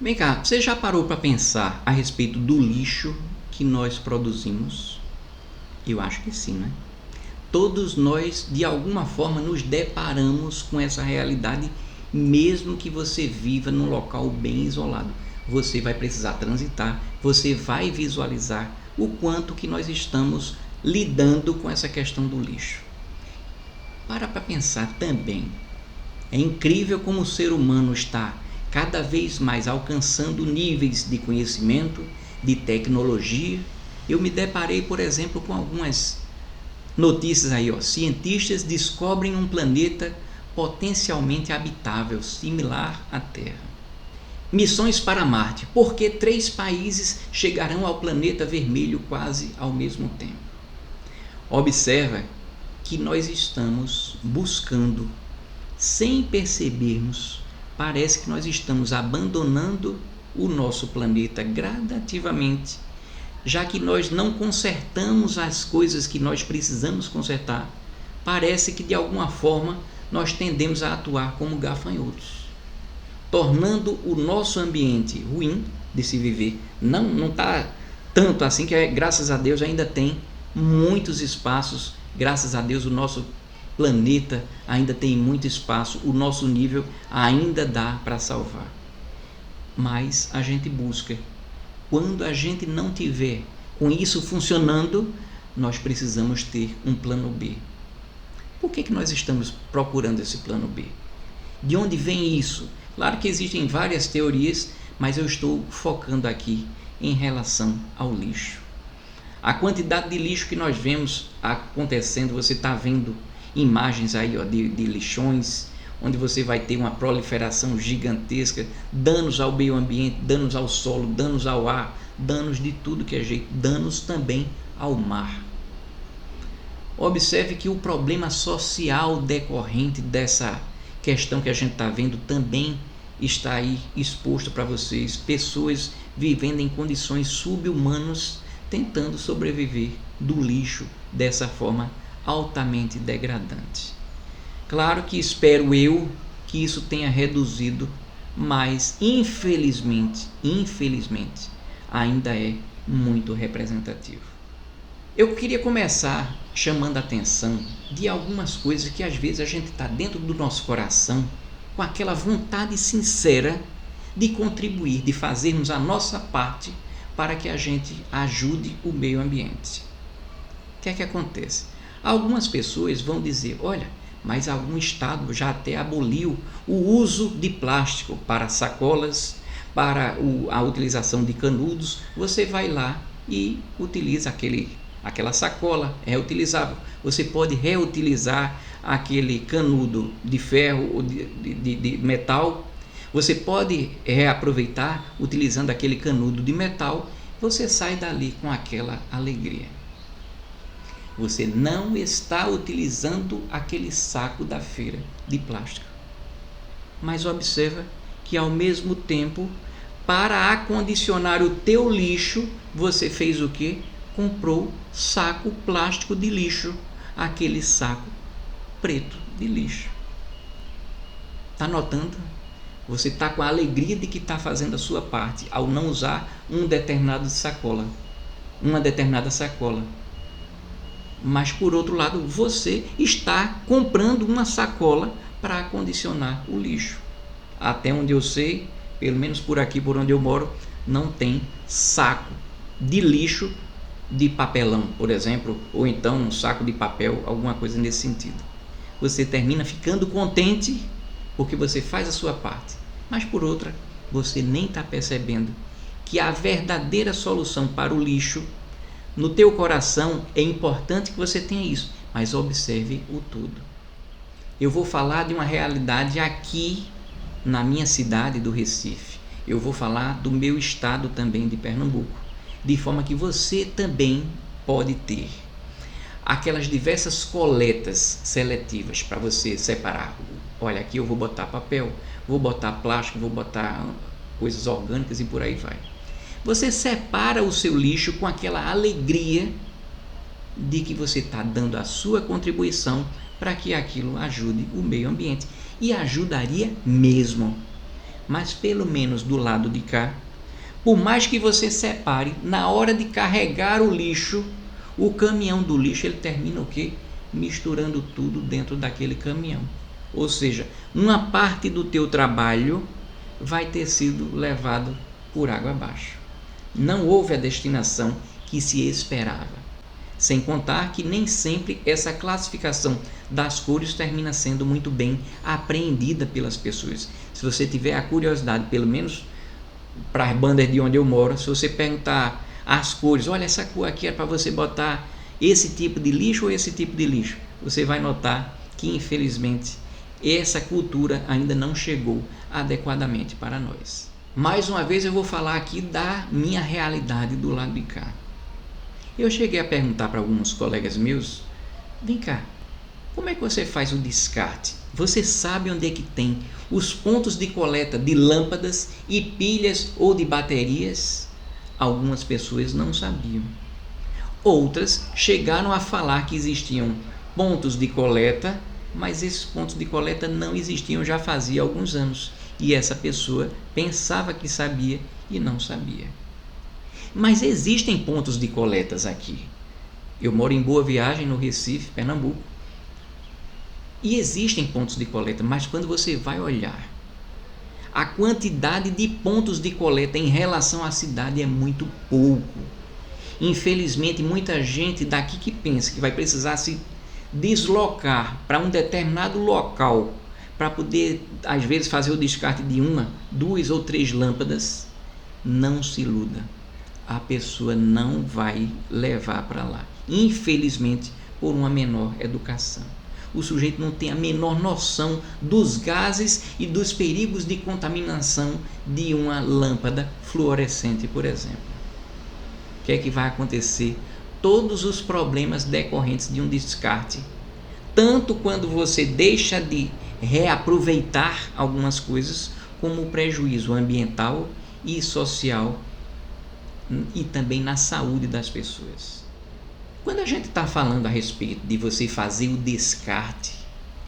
Vem cá, você já parou para pensar a respeito do lixo que nós produzimos? Eu acho que sim, né? Todos nós, de alguma forma, nos deparamos com essa realidade, mesmo que você viva num local bem isolado. Você vai precisar transitar, você vai visualizar o quanto que nós estamos lidando com essa questão do lixo. Para pensar também. É incrível como o ser humano está cada vez mais alcançando níveis de conhecimento, de tecnologia. Eu me deparei, por exemplo, com algumas notícias aí, cientistas descobrem um planeta potencialmente habitável, similar à Terra. Missões para Marte, porque 3 países chegarão ao planeta vermelho quase ao mesmo tempo. Observa que nós estamos buscando, sem percebermos, parece que nós estamos abandonando o nosso planeta gradativamente, já que nós não consertamos as coisas que nós precisamos consertar. Parece que de alguma forma nós tendemos a atuar como gafanhotos, tornando o nosso ambiente ruim de se viver. Não está tanto assim, que graças a Deus ainda tem muitos espaços, graças a Deus o nosso planeta ainda tem muito espaço, o nosso nível ainda dá para salvar. Mas a gente busca. Quando a gente não tiver com isso funcionando, nós precisamos ter um plano B. Por que nós estamos procurando esse plano B? De onde vem isso? Claro que existem várias teorias, mas eu estou focando aqui em relação ao lixo. A quantidade de lixo que nós vemos acontecendo, você está vendo imagens aí de lixões, onde você vai ter uma proliferação gigantesca, danos ao meio ambiente, danos ao solo, danos ao ar, danos de tudo que é jeito, danos também ao mar. Observe que o problema social decorrente dessa questão que a gente está vendo também está aí exposto para vocês, pessoas vivendo em condições sub-humanas, tentando sobreviver do lixo dessa forma altamente degradante. Claro que espero eu que isso tenha reduzido, mas infelizmente, ainda é muito representativo. Eu queria começar chamando a atenção de algumas coisas que às vezes a gente está dentro do nosso coração com aquela vontade sincera de contribuir, de fazermos a nossa parte para que a gente ajude o meio ambiente. O que é que acontece? Algumas pessoas vão dizer, olha, mas algum estado já até aboliu o uso de plástico para sacolas, para a utilização de canudos. Você vai lá e utiliza aquela sacola, é reutilizável. Você pode reutilizar aquele canudo de ferro ou de metal. Você pode reaproveitar utilizando aquele canudo de metal. Você sai dali com aquela alegria. Você não está utilizando aquele saco da feira de plástico. Mas observa que ao mesmo tempo, para acondicionar o teu lixo, você fez o quê? Comprou saco plástico de lixo, aquele saco preto de lixo. Está notando? Você está com a alegria de que está fazendo a sua parte ao não usar uma determinada sacola. Mas por outro lado, você está comprando uma sacola para acondicionar o lixo. Até onde eu sei, pelo menos por aqui, por onde eu moro, não tem saco de lixo de papelão, por exemplo, ou então um saco de papel, alguma coisa nesse sentido. Você termina ficando contente porque você faz a sua parte, mas por outra, você nem está percebendo que a verdadeira solução para o lixo, no teu coração, é importante que você tenha isso, mas observe o todo. Eu vou falar de uma realidade aqui na minha cidade do Recife. Eu vou falar do meu estado também de Pernambuco, de forma que você também pode ter aquelas diversas coletas seletivas para você separar. Olha, aqui eu vou botar papel, vou botar plástico, vou botar coisas orgânicas e por aí vai. Você separa o seu lixo com aquela alegria de que você está dando a sua contribuição para que aquilo ajude o meio ambiente. E ajudaria mesmo. mas pelo menos do lado de cá, por mais que você separe, na hora de carregar o lixo, o caminhão do lixo ele termina o quê? Misturando tudo dentro daquele caminhão. Ou seja, uma parte do teu trabalho vai ter sido levado por água abaixo. Não houve a destinação que se esperava. Sem contar que nem sempre essa classificação das cores termina sendo muito bem apreendida pelas pessoas. Se você tiver a curiosidade, pelo menos para as bandas de onde eu moro, se você perguntar as cores, olha, essa cor aqui é para você botar esse tipo de lixo ou esse tipo de lixo, você vai notar que infelizmente essa cultura ainda não chegou adequadamente para nós. Mais uma vez eu vou falar aqui da minha realidade do lado de cá. Eu cheguei a perguntar para alguns colegas meus, vem cá, como é que você faz o descarte? Você sabe onde é que tem os pontos de coleta de lâmpadas e pilhas ou de baterias? Algumas pessoas não sabiam. Outras chegaram a falar que existiam pontos de coleta, mas esses pontos de coleta não existiam já fazia alguns anos. E essa pessoa pensava que sabia e não sabia. Mas existem pontos de coletas aqui. Eu moro em Boa Viagem, no Recife, Pernambuco. E existem pontos de coleta, mas quando você vai olhar, a quantidade de pontos de coleta em relação à cidade é muito pouco. Infelizmente, muita gente daqui que pensa que vai precisar se deslocar para um determinado local para poder, às vezes, fazer o descarte de 1, 2 ou 3 lâmpadas, não se iluda. A pessoa não vai levar para lá. Infelizmente, por uma menor educação. O sujeito não tem a menor noção dos gases e dos perigos de contaminação de uma lâmpada fluorescente, por exemplo. O que é que vai acontecer? Todos os problemas decorrentes de um descarte, tanto quando você deixa de reaproveitar algumas coisas, como o prejuízo ambiental e social e também na saúde das pessoas. Quando a gente está falando a respeito de você fazer o descarte,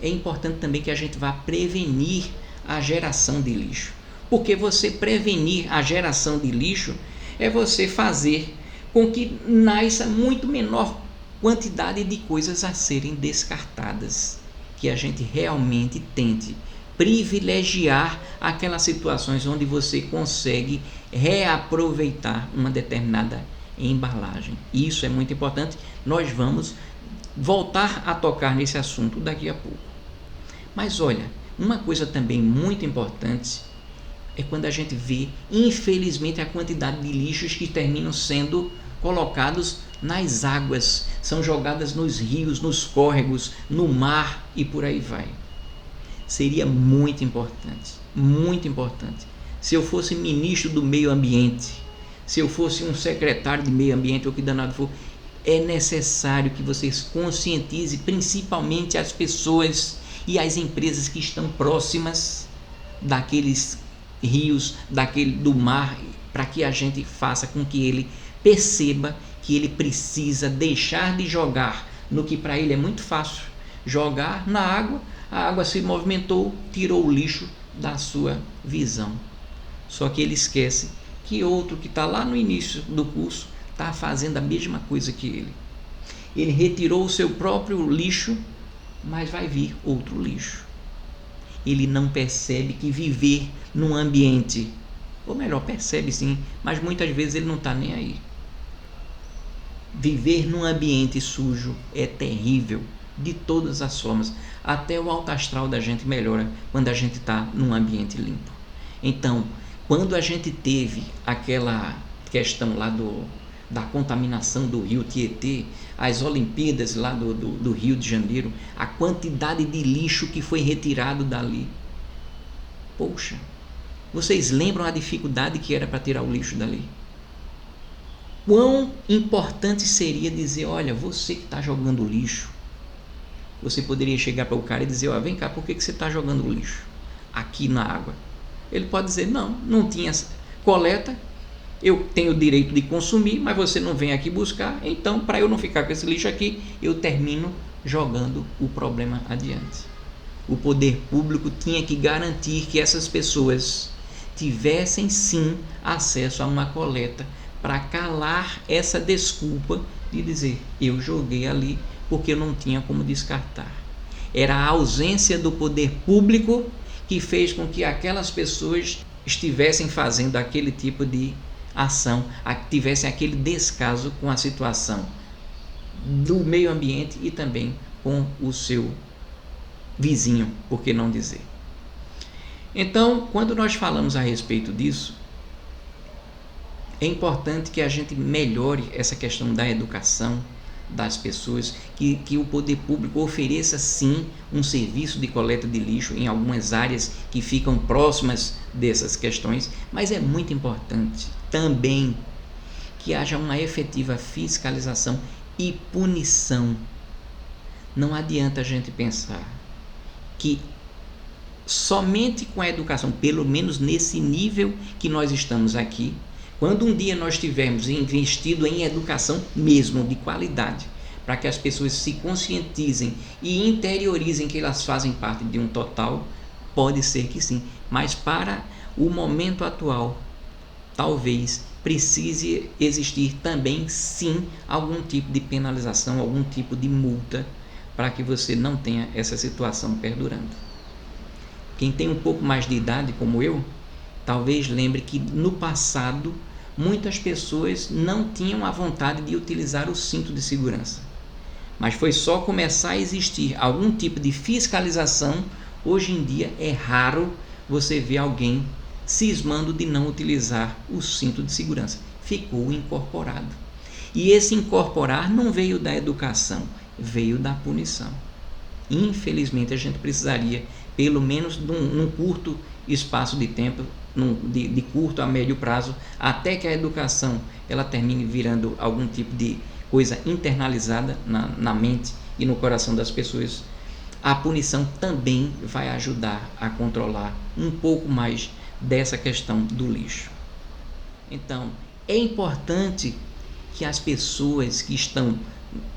é importante também que a gente vá prevenir a geração de lixo. Porque você prevenir a geração de lixo é você fazer com que nasça muito menor quantidade de coisas a serem descartadas. Que a gente realmente tente privilegiar aquelas situações onde você consegue reaproveitar uma determinada embalagem. Isso é muito importante. Nós vamos voltar a tocar nesse assunto daqui a pouco. Mas olha, uma coisa também muito importante é quando a gente vê, infelizmente, a quantidade de lixos que terminam sendo colocados nas águas, são jogadas nos rios, nos córregos, no mar e por aí vai. Seria muito importante, se eu fosse ministro do meio ambiente, se eu fosse um secretário de meio ambiente ou que danado for, é necessário que vocês conscientizem principalmente as pessoas e as empresas que estão próximas daqueles rios, do mar, para que a gente faça com que ele perceba que ele precisa deixar de jogar no que para ele é muito fácil, jogar na água, a água se movimentou, tirou o lixo da sua visão. Só que ele esquece que outro que está lá no início do curso está fazendo a mesma coisa que ele. Ele retirou o seu próprio lixo, mas vai vir outro lixo. Ele não percebe que viver num ambiente, ou melhor, percebe sim, mas muitas vezes ele não está nem aí. Viver num ambiente sujo é terrível, de todas as formas. Até o alto astral da gente melhora quando a gente está num ambiente limpo. Então, quando a gente teve aquela questão lá da contaminação do rio Tietê, as Olimpíadas lá do Rio de Janeiro, a quantidade de lixo que foi retirado dali. Poxa, vocês lembram a dificuldade que era para tirar o lixo dali? Quão importante seria dizer, olha, você que está jogando lixo, você poderia chegar para o cara e dizer, vem cá, por que você está jogando lixo aqui na água? Ele pode dizer, não tinha coleta, eu tenho o direito de consumir, mas você não vem aqui buscar, então para eu não ficar com esse lixo aqui, eu termino jogando o problema adiante. O poder público tinha que garantir que essas pessoas tivessem sim acesso a uma coleta para calar essa desculpa de dizer: eu joguei ali porque eu não tinha como descartar. Era a ausência do poder público que fez com que aquelas pessoas estivessem fazendo aquele tipo de ação, tivessem aquele descaso com a situação do meio ambiente e também com o seu vizinho, por que não dizer. Então, quando nós falamos a respeito disso, é importante que a gente melhore essa questão da educação das pessoas, que o poder público ofereça sim um serviço de coleta de lixo em algumas áreas que ficam próximas dessas questões, mas é muito importante também que haja uma efetiva fiscalização e punição. Não adianta a gente pensar que somente com a educação, pelo menos nesse nível que nós estamos aqui, quando um dia nós tivermos investido em educação mesmo, de qualidade, para que as pessoas se conscientizem e interiorizem que elas fazem parte de um total, pode ser que sim, mas para o momento atual, talvez precise existir também sim algum tipo de penalização, algum tipo de multa, para que você não tenha essa situação perdurando. Quem tem um pouco mais de idade, como eu, talvez lembre que no passado muitas pessoas não tinham a vontade de utilizar o cinto de segurança. Mas foi só começar a existir algum tipo de fiscalização. Hoje em dia é raro você ver alguém cismando de não utilizar o cinto de segurança. Ficou incorporado. E esse incorporar não veio da educação, veio da punição. Infelizmente a gente precisaria, pelo menos num curto espaço de tempo, de curto a médio prazo, até que a educação ela termine virando algum tipo de coisa internalizada na mente e no coração das pessoas, a punição também vai ajudar a controlar um pouco mais dessa questão do lixo. Então, é importante que as pessoas que estão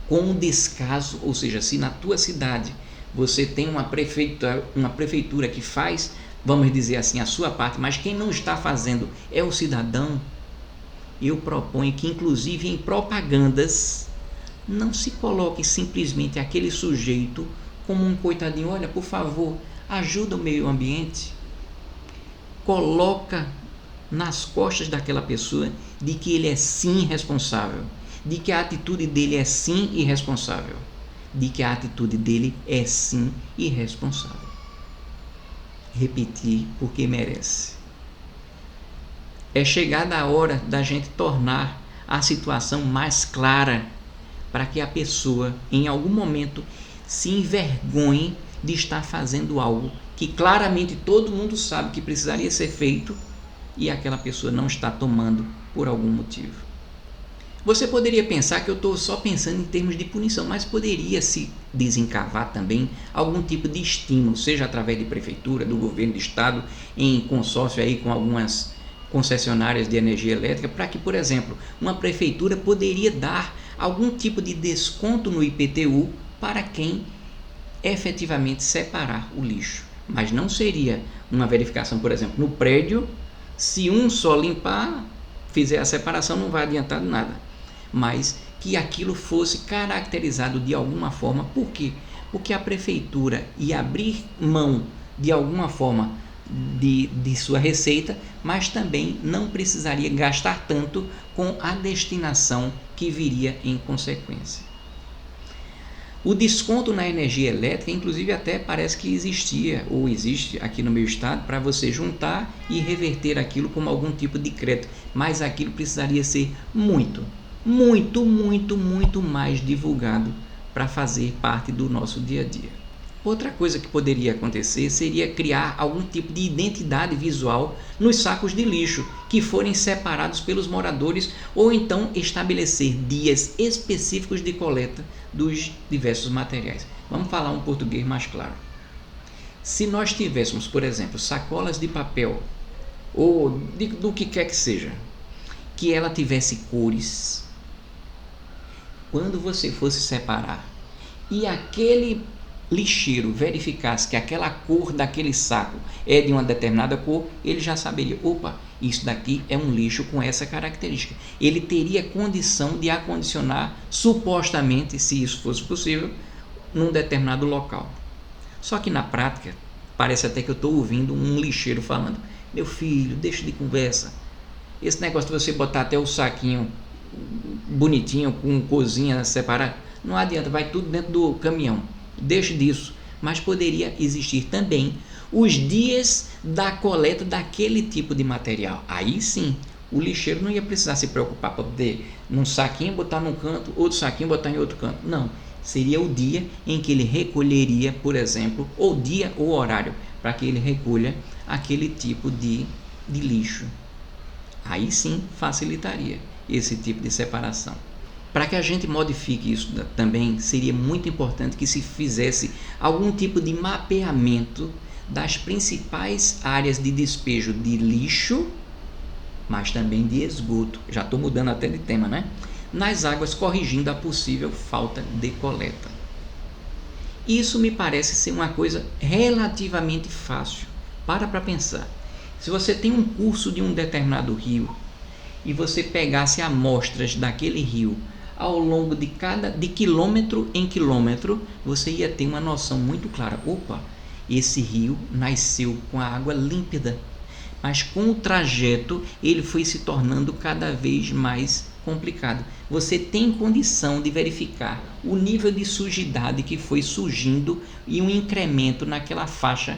com descaso, ou seja, se na tua cidade você tem uma prefeitura que faz, vamos dizer assim, a sua parte, mas quem não está fazendo é o cidadão, eu proponho que inclusive em propagandas não se coloque simplesmente aquele sujeito como um coitadinho. Olha, por favor, ajuda o meio ambiente. Coloca nas costas daquela pessoa de que ele é sim responsável, de que a atitude dele é sim irresponsável, de que a atitude dele é sim irresponsável. Repetir porque merece. É chegada a hora da gente tornar a situação mais clara para que a pessoa, em algum momento, se envergonhe de estar fazendo algo que claramente todo mundo sabe que precisaria ser feito e aquela pessoa não está tomando por algum motivo. Você poderia pensar que eu estou só pensando em termos de punição, mas poderia se desencavar também algum tipo de estímulo, seja através de prefeitura, do governo do estado, em consórcio aí com algumas concessionárias de energia elétrica, para que, por exemplo, uma prefeitura poderia dar algum tipo de desconto no IPTU para quem efetivamente separar o lixo. Mas não seria uma verificação, por exemplo, no prédio, se um só limpar, fizer a separação, não vai adiantar nada. Mas que aquilo fosse caracterizado de alguma forma. Por quê? Porque a prefeitura ia abrir mão de alguma forma de sua receita, mas também não precisaria gastar tanto com a destinação que viria em consequência. O desconto na energia elétrica, inclusive até parece que existia ou existe aqui no meu estado para você juntar e reverter aquilo como algum tipo de crédito, mas aquilo precisaria ser muito mais divulgado para fazer parte do nosso dia a dia. Outra coisa que poderia acontecer seria criar algum tipo de identidade visual nos sacos de lixo que forem separados pelos moradores, ou então estabelecer dias específicos de coleta dos diversos materiais. Vamos falar um português mais claro. Se nós tivéssemos, por exemplo, sacolas de papel ou do que quer que seja, que ela tivesse cores, quando você fosse separar e aquele lixeiro verificasse que aquela cor daquele saco é de uma determinada cor, ele já saberia, opa, isso daqui é um lixo com essa característica. Ele teria condição de acondicionar, supostamente, se isso fosse possível, num determinado local. Só que na prática, parece até que eu estou ouvindo um lixeiro falando, meu filho, deixa de conversa, esse negócio de você botar até o saquinho bonitinho, com cozinha separada, não adianta, vai tudo dentro do caminhão, deixe disso. Mas poderia existir também os dias da coleta daquele tipo de material. Aí sim, o lixeiro não ia precisar se preocupar para poder num saquinho botar num canto, outro saquinho botar em outro canto. Não, seria o dia em que ele recolheria, por exemplo, ou dia ou horário, para que ele recolha aquele tipo de lixo. Aí sim facilitaria esse tipo de separação. Para que a gente modifique isso também, seria muito importante que se fizesse algum tipo de mapeamento das principais áreas de despejo de lixo, mas também de esgoto. Já estou mudando até de tema, né? Nas águas, corrigindo a possível falta de coleta. Isso me parece ser uma coisa relativamente fácil. Para pensar. Se você tem um curso de um determinado rio e você pegasse amostras daquele rio ao longo de quilômetro em quilômetro, você ia ter uma noção muito clara. Opa, esse rio nasceu com a água límpida, mas com o trajeto ele foi se tornando cada vez mais complicado. Você tem condição de verificar o nível de sujidade que foi surgindo e um incremento naquela faixa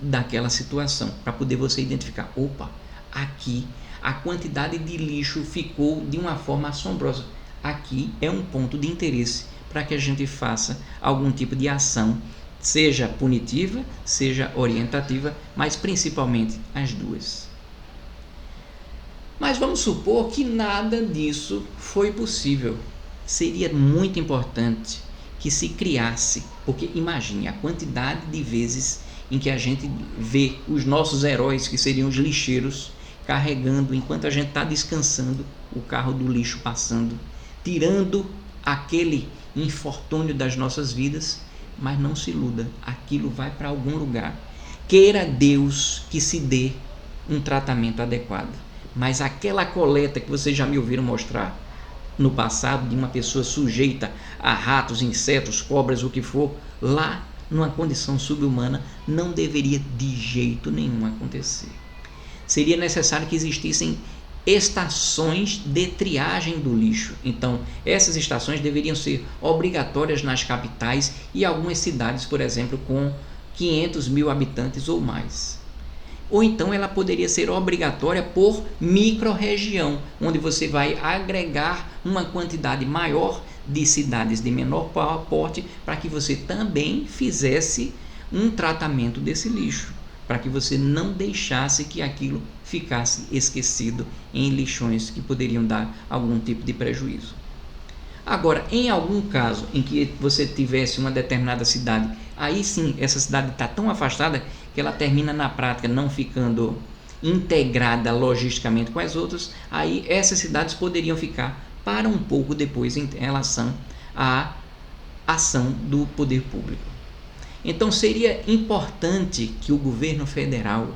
daquela situação, para poder você identificar, opa, aqui a quantidade de lixo ficou de uma forma assombrosa. Aqui é um ponto de interesse para que a gente faça algum tipo de ação, seja punitiva, seja orientativa, mas principalmente as duas. Mas vamos supor que nada disso foi possível. Seria muito importante que se criasse, porque imagine a quantidade de vezes em que a gente vê os nossos heróis, que seriam os lixeiros, carregando, enquanto a gente está descansando, o carro do lixo passando, tirando aquele infortúnio das nossas vidas. Mas não se iluda, aquilo vai para algum lugar. Queira Deus que se dê um tratamento adequado. Mas aquela coleta que vocês já me ouviram mostrar no passado, de uma pessoa sujeita a ratos, insetos, cobras, o que for, lá numa condição subhumana, não deveria de jeito nenhum acontecer. Seria necessário que existissem estações de triagem do lixo. Então, essas estações deveriam ser obrigatórias nas capitais e algumas cidades, por exemplo, com 500 mil habitantes ou mais. Ou então ela poderia ser obrigatória por micro-região, onde você vai agregar uma quantidade maior de cidades de menor porte, para que você também fizesse um tratamento desse lixo, para que você não deixasse que aquilo ficasse esquecido em lixões que poderiam dar algum tipo de prejuízo. Agora, em algum caso em que você tivesse uma determinada cidade, aí sim essa cidade está tão afastada que ela termina na prática não ficando integrada logisticamente com as outras, aí essas cidades poderiam ficar para um pouco depois em relação à ação do poder público. Então seria importante que o governo federal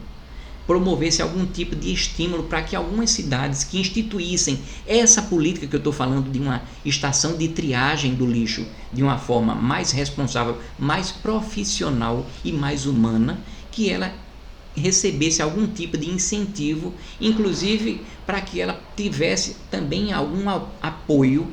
promovesse algum tipo de estímulo para que algumas cidades que instituíssem essa política que eu estou falando, de uma estação de triagem do lixo de uma forma mais responsável, mais profissional e mais humana, que ela recebesse algum tipo de incentivo, inclusive para que ela tivesse também algum apoio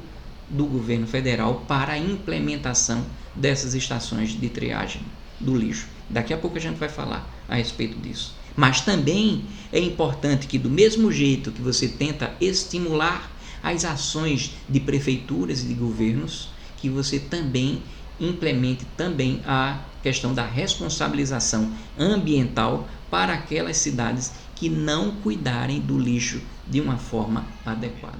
do governo federal para a implementação dessas estações de triagem do lixo. Daqui a pouco a gente vai falar a respeito disso. Mas também é importante que, do mesmo jeito que você tenta estimular as ações de prefeituras e de governos, que você também implemente também a questão da responsabilização ambiental para aquelas cidades que não cuidarem do lixo de uma forma adequada.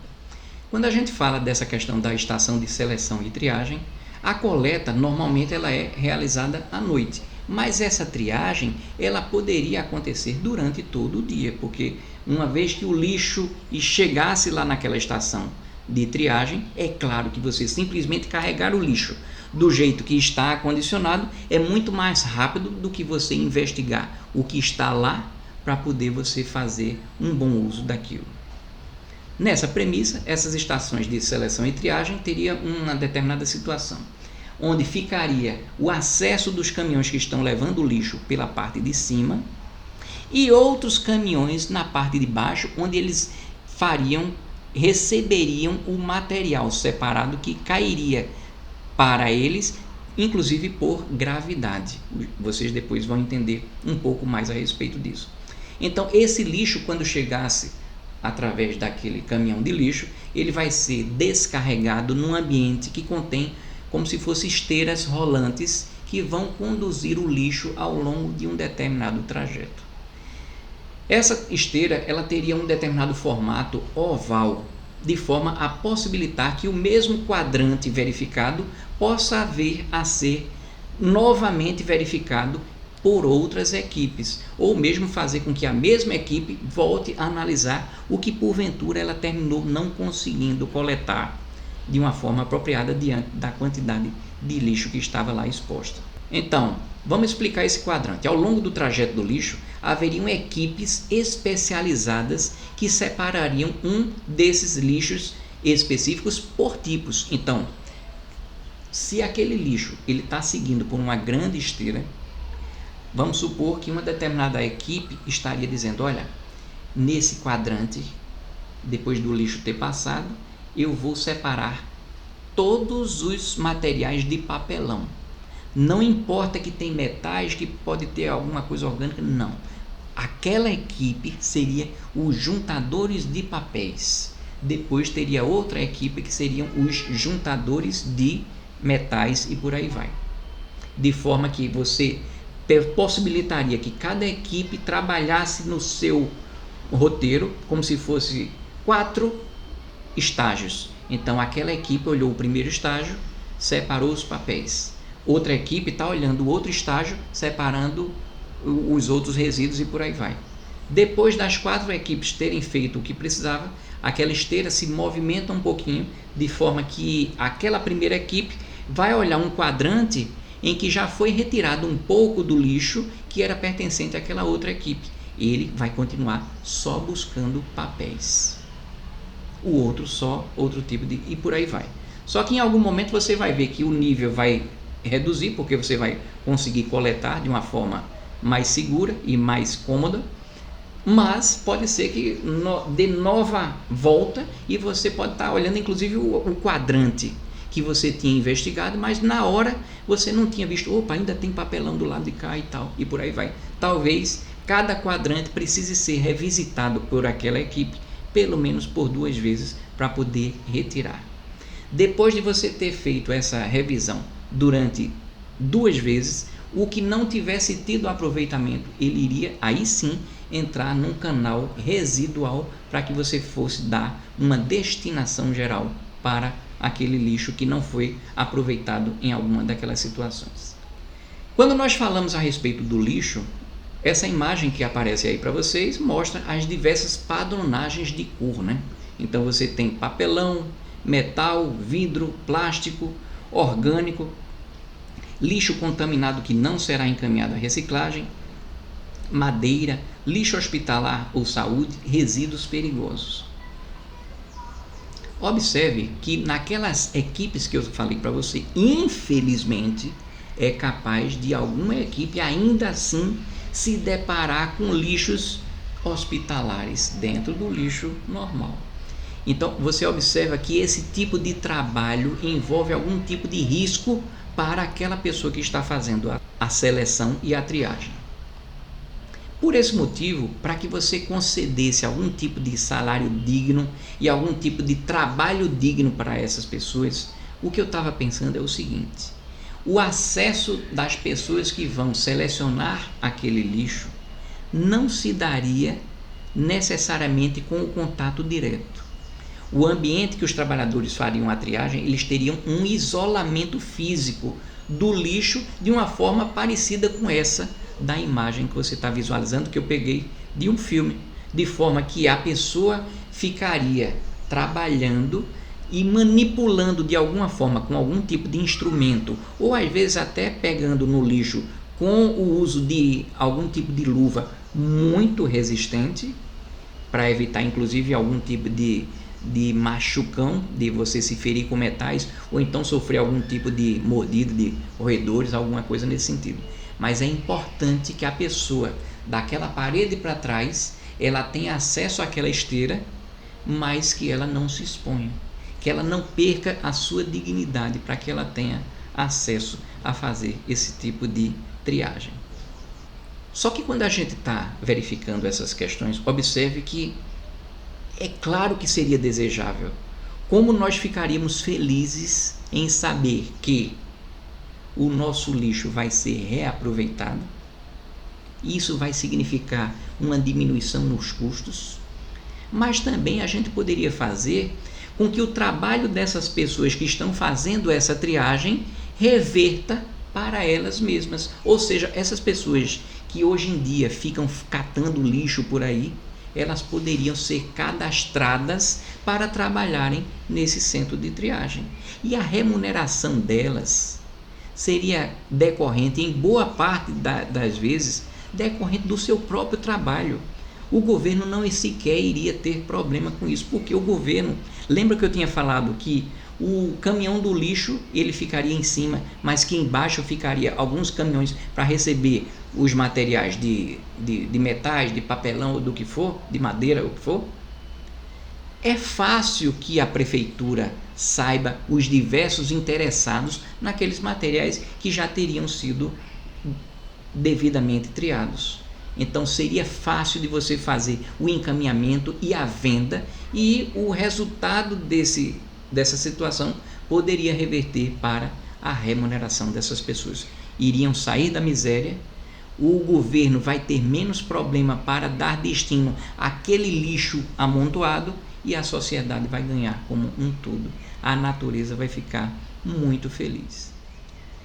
Quando a gente fala dessa questão da estação de seleção e triagem, a coleta normalmente ela é realizada à noite, mas essa triagem ela poderia acontecer durante todo o dia, porque uma vez que o lixo chegasse lá naquela estação de triagem, é claro que você simplesmente carregar o lixo do jeito que está acondicionado, é muito mais rápido do que você investigar o que está lá para poder você fazer um bom uso daquilo. Nessa premissa, essas estações de seleção e triagem teriam uma determinada situação, onde ficaria o acesso dos caminhões que estão levando o lixo pela parte de cima e outros caminhões na parte de baixo, onde eles receberiam o material separado que cairia para eles, inclusive por gravidade. Vocês depois vão entender um pouco mais a respeito disso. Então, esse lixo, quando chegasse através daquele caminhão de lixo, ele vai ser descarregado num ambiente que contém como se fossem esteiras rolantes que vão conduzir o lixo ao longo de um determinado trajeto. Essa esteira ela teria um determinado formato oval, de forma a possibilitar que o mesmo quadrante verificado possa vir a ser novamente verificado por outras equipes, ou mesmo fazer com que a mesma equipe volte a analisar o que porventura ela terminou não conseguindo coletar de uma forma apropriada diante da quantidade de lixo que estava lá exposta. Então, vamos explicar esse quadrante. Ao longo do trajeto do lixo, haveriam equipes especializadas que separariam um desses lixos específicos por tipos. Então, se aquele lixo está seguindo por uma grande esteira, vamos supor que uma determinada equipe estaria dizendo, olha, nesse quadrante, depois do lixo ter passado, eu vou separar todos os materiais de papelão. Não importa que tem metais, que pode ter alguma coisa orgânica, não. Aquela equipe seria os juntadores de papéis. Depois teria outra equipe que seriam os juntadores de metais e por aí vai. De forma que você possibilitaria que cada equipe trabalhasse no seu roteiro como se fosse 4 estágios. Então aquela equipe olhou o primeiro estágio, separou os papéis. Outra equipe está olhando o outro estágio, separando os outros resíduos e por aí vai. Depois das 4 equipes terem feito o que precisava, aquela esteira se movimenta um pouquinho, de forma que aquela primeira equipe vai olhar um quadrante em que já foi retirado um pouco do lixo que era pertencente àquela outra equipe. Ele vai continuar só buscando papéis. O outro só outro tipo de... e por aí vai. Só que em algum momento você vai ver que o nível vai reduzir, porque você vai conseguir coletar de uma forma mais segura e mais cômoda, mas pode ser que dê nova volta e você pode estar olhando inclusive o quadrante que você tinha investigado, mas na hora você não tinha visto, opa, ainda tem papelão do lado de cá e tal, e por aí vai. Talvez cada quadrante precise ser revisitado por aquela equipe, pelo menos por 2 vezes, para poder retirar. Depois de você ter feito essa revisão durante 2 vezes, o que não tivesse tido aproveitamento, ele iria aí sim entrar num canal residual para que você fosse dar uma destinação geral para aquele lixo que não foi aproveitado em alguma daquelas situações. Quando nós falamos a respeito do lixo, essa imagem que aparece aí para vocês mostra as diversas padronagens de cor, né? Então você tem papelão, metal, vidro, plástico, orgânico, lixo contaminado que não será encaminhado à reciclagem, madeira, lixo hospitalar ou saúde, resíduos perigosos. Observe que naquelas equipes que eu falei para você, infelizmente, é capaz de alguma equipe ainda assim se deparar com lixos hospitalares dentro do lixo normal. Então você observa que esse tipo de trabalho envolve algum tipo de risco para aquela pessoa que está fazendo a seleção e a triagem. Por esse motivo, para que você concedesse algum tipo de salário digno e algum tipo de trabalho digno para essas pessoas, o que eu estava pensando é o seguinte: o acesso das pessoas que vão selecionar aquele lixo não se daria necessariamente com o contato direto. O ambiente que os trabalhadores fariam a triagem, eles teriam um isolamento físico do lixo de uma forma parecida com essa da imagem que você está visualizando, que eu peguei de um filme, de forma que a pessoa ficaria trabalhando e manipulando de alguma forma com algum tipo de instrumento, ou às vezes até pegando no lixo com o uso de algum tipo de luva muito resistente, para evitar inclusive algum tipo de machucão, de você se ferir com metais, ou então sofrer algum tipo de mordida de roedores, alguma coisa nesse sentido. Mas é importante que a pessoa daquela parede para trás, ela tenha acesso àquela esteira, mas que ela não se exponha, que ela não perca a sua dignidade, para que ela tenha acesso a fazer esse tipo de triagem. Só que quando a gente está verificando essas questões, observe que é claro que seria desejável. Como nós ficaríamos felizes em saber que o nosso lixo vai ser reaproveitado. Isso vai significar uma diminuição nos custos, mas também a gente poderia fazer com que o trabalho dessas pessoas que estão fazendo essa triagem reverta para elas mesmas. Ou seja, essas pessoas que hoje em dia ficam catando lixo por aí, elas poderiam ser cadastradas para trabalharem nesse centro de triagem. E a remuneração delas seria decorrente, em boa parte das vezes, decorrente do seu próprio trabalho. O governo não sequer iria ter problema com isso, porque o governo, lembra que eu tinha falado que o caminhão do lixo ele ficaria em cima, mas que embaixo ficaria alguns caminhões para receber os materiais de metais, de papelão ou do que for, de madeira ou o que for. É fácil que a prefeitura saiba os diversos interessados naqueles materiais que já teriam sido devidamente triados. Então seria fácil de você fazer o encaminhamento e a venda, e o resultado dessa situação poderia reverter para a remuneração dessas pessoas. Iriam sair da miséria, o governo vai ter menos problema para dar destino àquele lixo amontoado, e a sociedade vai ganhar como um todo. A natureza vai ficar muito feliz.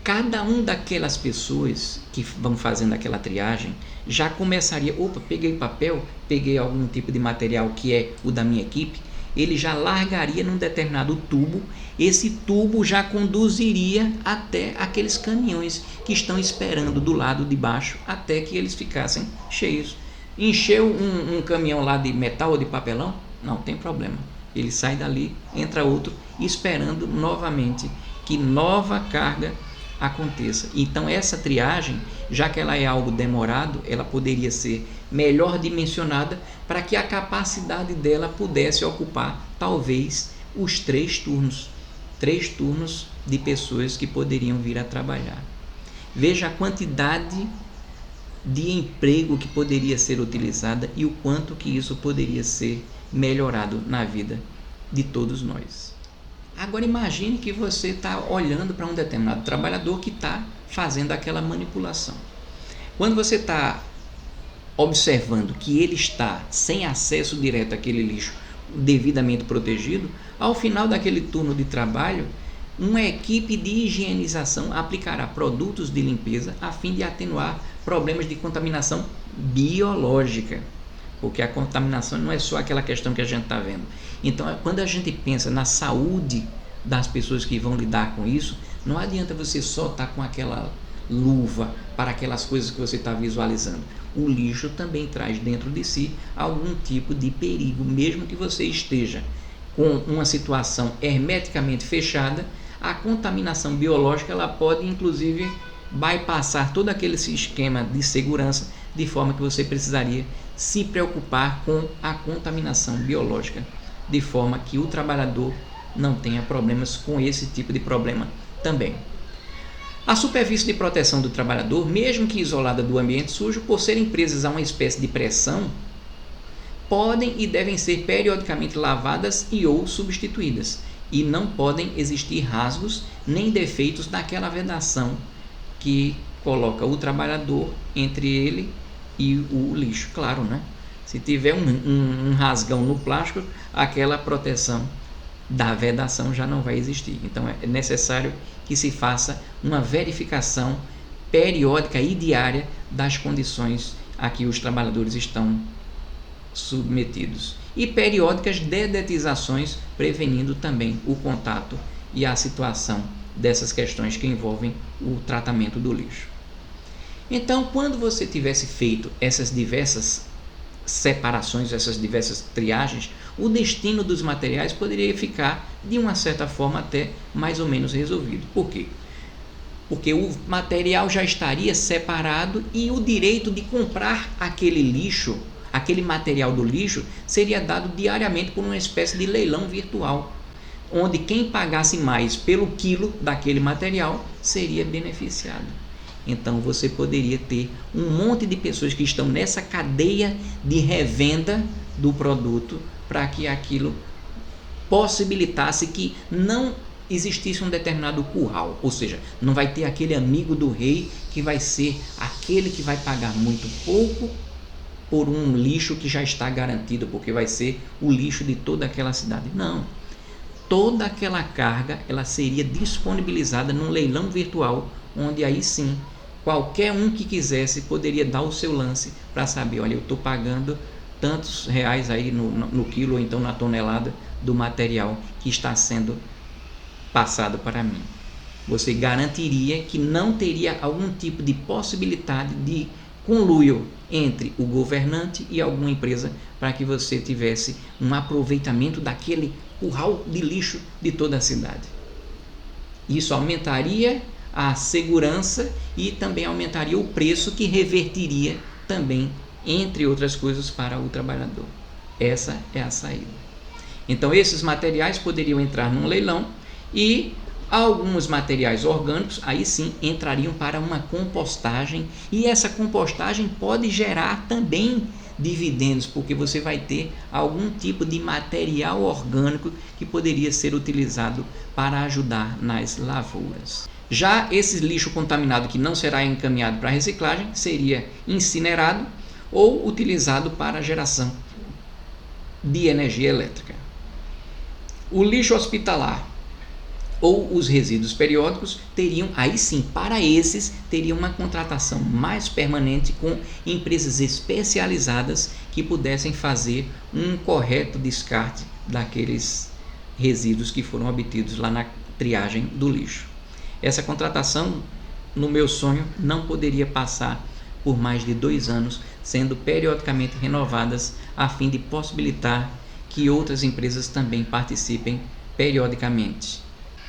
Cada um daquelas pessoas que vão fazendo aquela triagem já começaria, peguei papel, peguei algum tipo de material que é o da minha equipe, ele já largaria num determinado tubo, esse tubo já conduziria até aqueles caminhões que estão esperando do lado de baixo até que eles ficassem cheios. Encheu um caminhão lá de metal ou de papelão? Não tem problema, ele sai dali, entra outro, esperando novamente que nova carga aconteça. Então essa triagem, já que ela é algo demorado, ela poderia ser melhor dimensionada para que a capacidade dela pudesse ocupar talvez os 3 turnos de pessoas que poderiam vir a trabalhar. Veja a quantidade de emprego que poderia ser utilizada e o quanto que isso poderia ser melhorado na vida de todos nós. Agora imagine que você está olhando para um determinado trabalhador que está fazendo aquela manipulação. Quando você está observando que ele está sem acesso direto àquele lixo devidamente protegido, ao final daquele turno de trabalho, uma equipe de higienização aplicará produtos de limpeza a fim de atenuar problemas de contaminação biológica. Porque a contaminação não é só aquela questão que a gente está vendo. Então, quando a gente pensa na saúde das pessoas que vão lidar com isso, não adianta você só estar com aquela luva para aquelas coisas que você está visualizando. O lixo também traz dentro de si algum tipo de perigo, mesmo que você esteja com uma situação hermeticamente fechada. A contaminação biológica ela pode inclusive bypassar todo aquele esquema de segurança, de forma que você precisaria se preocupar com a contaminação biológica, de forma que o trabalhador não tenha problemas com esse tipo de problema também. A superfície de proteção do trabalhador, mesmo que isolada do ambiente sujo, por serem presas a uma espécie de pressão, podem e devem ser periodicamente lavadas e ou substituídas, e não podem existir rasgos nem defeitos naquela vedação que coloca o trabalhador entre ele e o lixo, claro, né? Se tiver um rasgão no plástico, aquela proteção da vedação já não vai existir. Então é necessário que se faça uma verificação periódica e diária das condições a que os trabalhadores estão submetidos, e periódicas dedetizações, prevenindo também o contato e a situação dessas questões que envolvem o tratamento do lixo. Então, quando você tivesse feito essas diversas separações, essas diversas triagens, o destino dos materiais poderia ficar, de uma certa forma, até mais ou menos resolvido. Por quê? Porque o material já estaria separado e o direito de comprar aquele lixo, aquele material do lixo, seria dado diariamente por uma espécie de leilão virtual, onde quem pagasse mais pelo quilo daquele material seria beneficiado. Então você poderia ter um monte de pessoas que estão nessa cadeia de revenda do produto, para que aquilo possibilitasse que não existisse um determinado curral, ou seja, não vai ter aquele amigo do rei que vai ser aquele que vai pagar muito pouco por um lixo que já está garantido, porque vai ser o lixo de toda aquela cidade. Não. Toda aquela carga ela seria disponibilizada num leilão virtual, onde aí sim qualquer um que quisesse poderia dar o seu lance para saber, olha, eu estou pagando tantos reais aí no quilo, ou então na tonelada do material que está sendo passado para mim. Você garantiria que não teria algum tipo de possibilidade de conluio entre o governante e alguma empresa, para que você tivesse um aproveitamento daquele curral de lixo de toda a cidade. Isso aumentaria a segurança e também aumentaria o preço, que revertiria também, entre outras coisas, para o trabalhador. Essa é a saída. Então esses materiais poderiam entrar num leilão, e alguns materiais orgânicos aí sim entrariam para uma compostagem, e essa compostagem pode gerar também dividendos, porque você vai ter algum tipo de material orgânico que poderia ser utilizado para ajudar nas lavouras. Já esse lixo contaminado que não será encaminhado para reciclagem seria incinerado ou utilizado para a geração de energia elétrica. O lixo hospitalar ou os resíduos periódicos teriam, aí sim, para esses, teriam uma contratação mais permanente com empresas especializadas que pudessem fazer um correto descarte daqueles resíduos que foram obtidos lá na triagem do lixo. Essa contratação, no meu sonho, não poderia passar por mais de 2 anos, sendo periodicamente renovadas, a fim de possibilitar que outras empresas também participem periodicamente.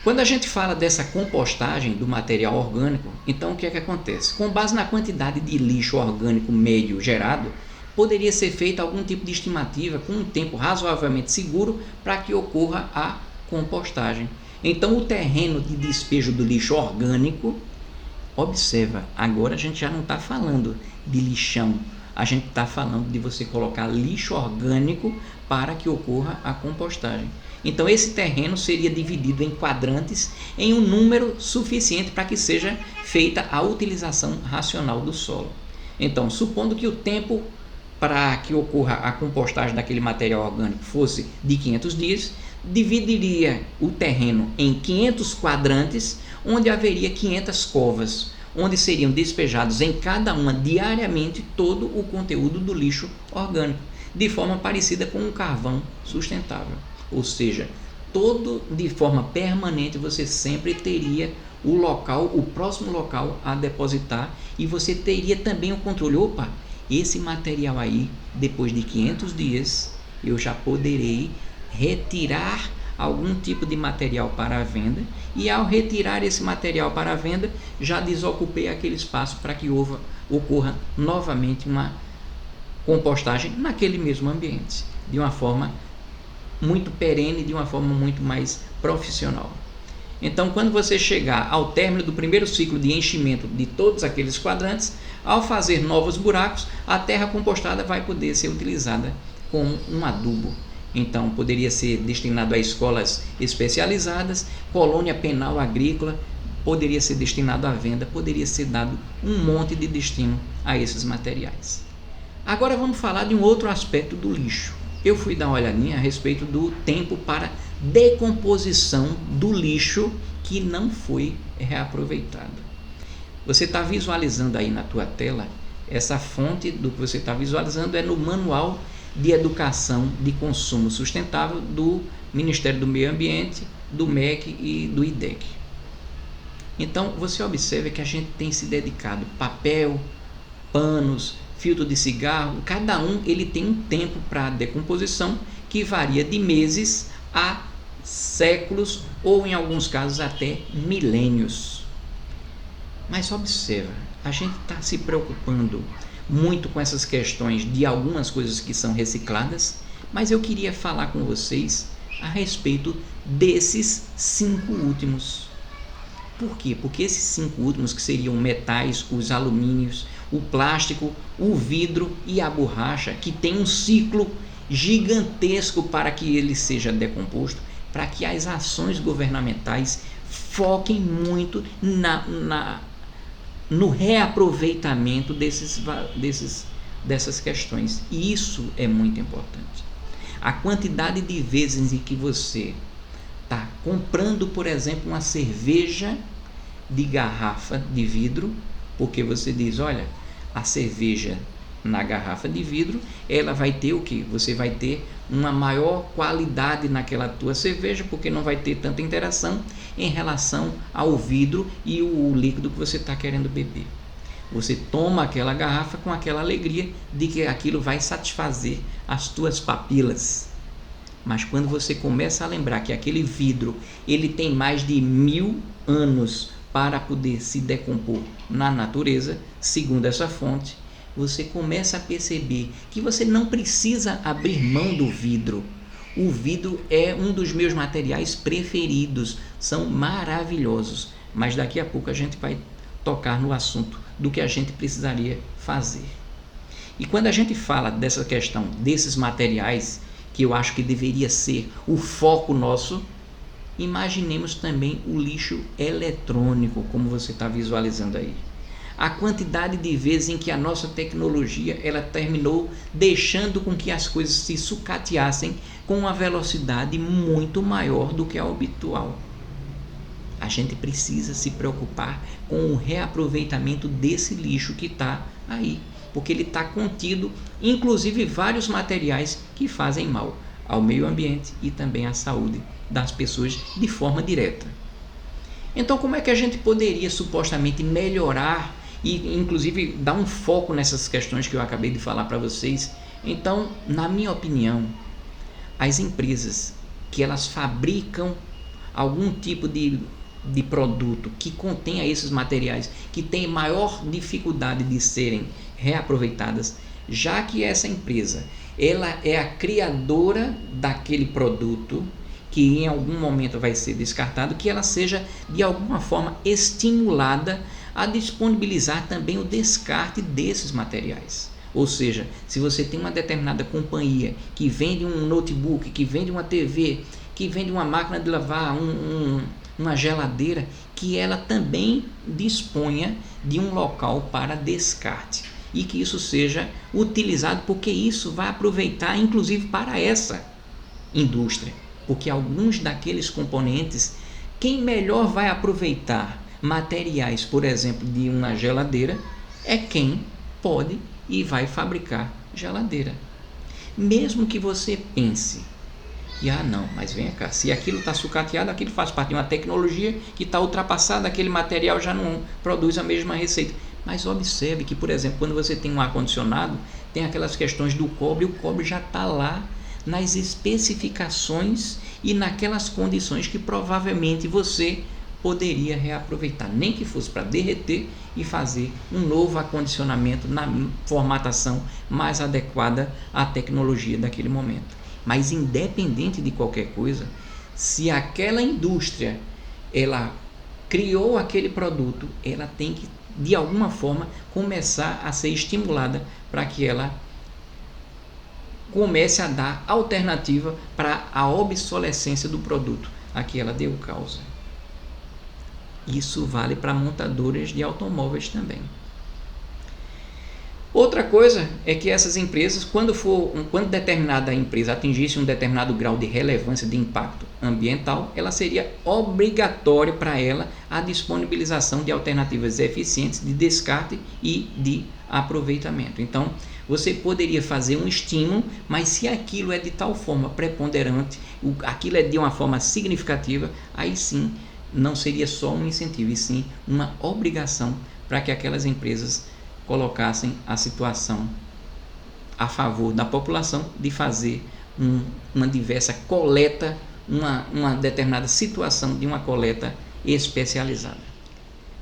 Quando a gente fala dessa compostagem do material orgânico, então o que é que acontece? Com base na quantidade de lixo orgânico médio gerado, poderia ser feita algum tipo de estimativa com um tempo razoavelmente seguro para que ocorra a compostagem. Então o terreno de despejo do lixo orgânico, observa, agora a gente já não está falando de lixão, a gente está falando de você colocar lixo orgânico para que ocorra a compostagem. Então esse terreno seria dividido em quadrantes em um número suficiente para que seja feita a utilização racional do solo. Então, supondo que o tempo para que ocorra a compostagem daquele material orgânico fosse de 500 dias, dividiria o terreno em 500 quadrantes, onde haveria 500 covas, onde seriam despejados em cada uma diariamente todo o conteúdo do lixo orgânico, de forma parecida com um carvão sustentável. Ou seja, todo de forma permanente você sempre teria o local, o próximo local a depositar, e você teria também o controle. Opa, esse material aí, depois de 500 dias, eu já poderei retirar algum tipo de material para a venda, e ao retirar esse material para a venda, já desocupei aquele espaço para que ocorra novamente uma compostagem naquele mesmo ambiente, de uma forma muito perene, de uma forma muito mais profissional. Então, quando você chegar ao término do primeiro ciclo de enchimento de todos aqueles quadrantes, ao fazer novos buracos, a terra compostada vai poder ser utilizada como um adubo. Então, poderia ser destinado a escolas especializadas, colônia penal agrícola, poderia ser destinado à venda, poderia ser dado um monte de destino a esses materiais. Agora vamos falar de um outro aspecto do lixo. Eu fui dar uma olhadinha a respeito do tempo para decomposição do lixo que não foi reaproveitado. Você está visualizando aí na tua tela, essa fonte do que você está visualizando é no Manual de educação de consumo sustentável do Ministério do Meio Ambiente, do MEC e do IDEC. Então você observa que a gente tem se dedicado papel, panos, filtro de cigarro, cada um ele tem um tempo para decomposição que varia de meses a séculos ou em alguns casos até milênios. Mas observa, a gente está se preocupando muito com essas questões de algumas coisas que são recicladas, mas eu queria falar com vocês a respeito desses 5 últimos. Por quê? Porque esses 5 últimos, que seriam metais, os alumínios, o plástico, o vidro e a borracha, que tem um ciclo gigantesco para que ele seja decomposto, para que as ações governamentais foquem muito no reaproveitamento dessas questões. E isso é muito importante. A quantidade de vezes em que você está comprando, por exemplo, uma cerveja de garrafa de vidro, porque você diz, olha, a cerveja na garrafa de vidro, ela vai ter o quê? Você vai ter uma maior qualidade naquela tua cerveja, porque não vai ter tanta interação em relação ao vidro e o líquido que você está querendo beber. Você toma aquela garrafa com aquela alegria de que aquilo vai satisfazer as tuas papilas. Mas quando você começa a lembrar que aquele vidro ele tem mais de 1000 anos para poder se decompor na natureza, segundo essa fonte, você começa a perceber que você não precisa abrir mão do vidro. O vidro é um dos meus materiais preferidos, são maravilhosos, mas daqui a pouco a gente vai tocar no assunto do que a gente precisaria fazer. E quando a gente fala dessa questão desses materiais, que eu acho que deveria ser o foco nosso, imaginemos também o lixo eletrônico, como você está visualizando aí. A quantidade de vezes em que a nossa tecnologia ela terminou deixando com que as coisas se sucateassem com uma velocidade muito maior do que a habitual. A gente precisa se preocupar com o reaproveitamento desse lixo que está aí, porque ele está contido, inclusive, vários materiais que fazem mal ao meio ambiente e também à saúde das pessoas de forma direta. Então, como é que a gente poderia supostamente melhorar e, inclusive, dar um foco nessas questões que eu acabei de falar para vocês? Então, na minha opinião, as empresas que elas fabricam algum tipo de produto que contenha esses materiais, que tem maior dificuldade de serem reaproveitadas, já que essa empresa ela é a criadora daquele produto que em algum momento vai ser descartado, que ela seja de alguma forma estimulada a disponibilizar também o descarte desses materiais. Ou seja, se você tem uma determinada companhia que vende um notebook, que vende uma TV, que vende uma máquina de lavar, uma geladeira, que ela também disponha de um local para descarte e que isso seja utilizado, porque isso vai aproveitar inclusive para essa indústria, porque alguns daqueles componentes, quem melhor vai aproveitar materiais, por exemplo, de uma geladeira, é quem pode e vai fabricar geladeira. Mesmo que você pense, não, mas vem cá, se aquilo está sucateado, aquilo faz parte de uma tecnologia que está ultrapassada, aquele material já não produz a mesma receita. Mas observe que, por exemplo, quando você tem um ar-condicionado, tem aquelas questões do cobre, o cobre já está lá nas especificações e naquelas condições que provavelmente você poderia reaproveitar, nem que fosse para derreter e fazer um novo acondicionamento na formatação mais adequada à tecnologia daquele momento. Mas independente de qualquer coisa, se aquela indústria ela criou aquele produto, ela tem que de alguma forma começar a ser estimulada para que ela comece a dar alternativa para a obsolescência do produto a que ela deu causa. Isso vale para montadoras de automóveis também. Outra coisa é que essas empresas, quando determinada empresa atingisse um determinado grau de relevância de impacto ambiental, ela seria obrigatório para ela a disponibilização de alternativas eficientes de descarte e de aproveitamento. Então, Você poderia fazer um estímulo, mas se aquilo é de tal forma preponderante, aquilo é de uma forma significativa, aí sim não seria só um incentivo, e sim uma obrigação para que aquelas empresas colocassem a situação a favor da população de fazer uma diversa coleta, uma determinada situação de uma coleta especializada.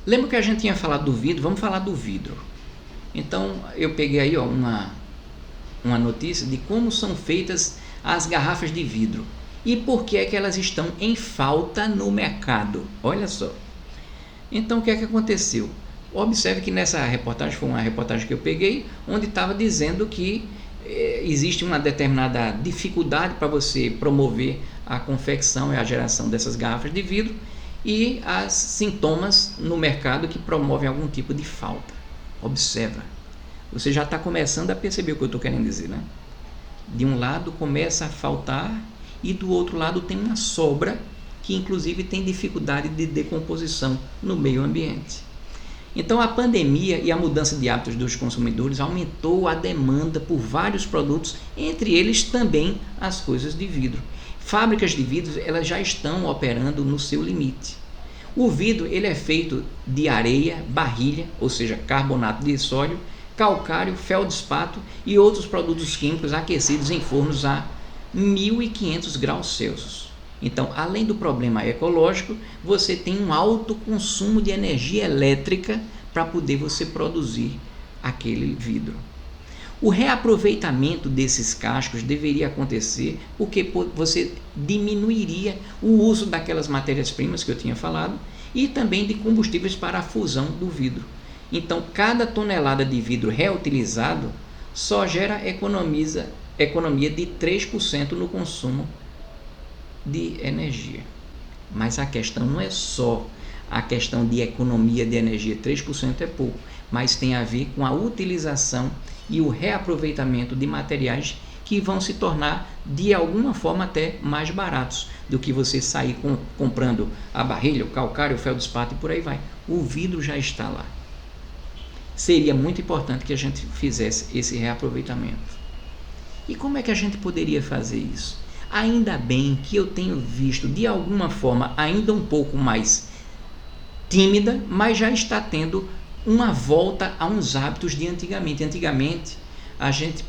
Lembra que a gente tinha falado do vidro? Vamos falar do vidro. Então eu peguei aí uma notícia de como são feitas as garrafas de vidro e por que é que elas estão em falta no mercado. Olha só. Então o que é que aconteceu? Observe que nessa reportagem, foi uma reportagem que eu peguei, onde estava dizendo que existe uma determinada dificuldade para você promover a confecção e a geração dessas garrafas de vidro e as sintomas no mercado que promovem algum tipo de falta. Observa, você já está começando a perceber o que eu estou querendo dizer, né? De um lado começa a faltar e do outro lado tem uma sobra que inclusive tem dificuldade de decomposição no meio ambiente. Então a pandemia e a mudança de hábitos dos consumidores aumentou a demanda por vários produtos, entre eles também as coisas de vidro. Fábricas de vidro elas já estão operando no seu limite. O vidro ele é feito de areia, barrilha, ou seja, carbonato de sódio, calcário, feldespato e outros produtos químicos aquecidos em fornos a 1.500 graus Celsius. Então, além do problema ecológico, você tem um alto consumo de energia elétrica para poder você produzir aquele vidro. O reaproveitamento desses cascos deveria acontecer porque você diminuiria o uso daquelas matérias-primas que eu tinha falado e também de combustíveis para a fusão do vidro. Então, cada tonelada de vidro reutilizado só gera economia de 3% no consumo de energia. Mas a questão não é só a questão de economia de energia, 3% é pouco, mas tem a ver com a utilização e o reaproveitamento de materiais que vão se tornar de alguma forma até mais baratos do que você sair comprando a barrilha, o calcário, o feldespato e por aí vai. O vidro já está lá. Seria muito importante que a gente fizesse esse reaproveitamento. E como é que a gente poderia fazer isso? Ainda bem que eu tenho visto de alguma forma ainda um pouco mais tímida, mas já está tendo uma volta a uns hábitos de antigamente. Antigamente a gente